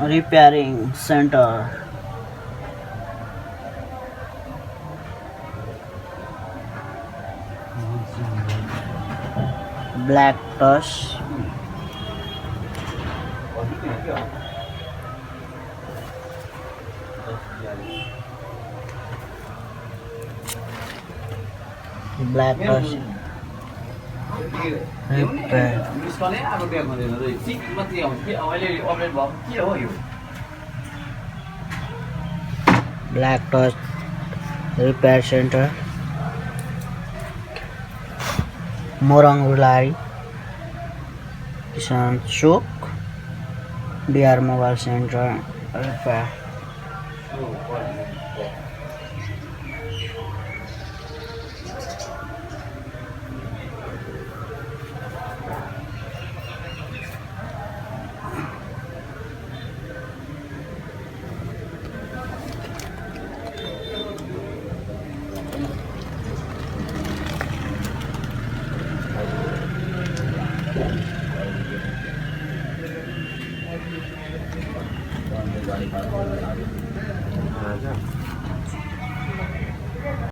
repairing center, black touch, black touch repair, black touch repair center, Morang Rulari, Kisan Chok, DR Mobile Center repair.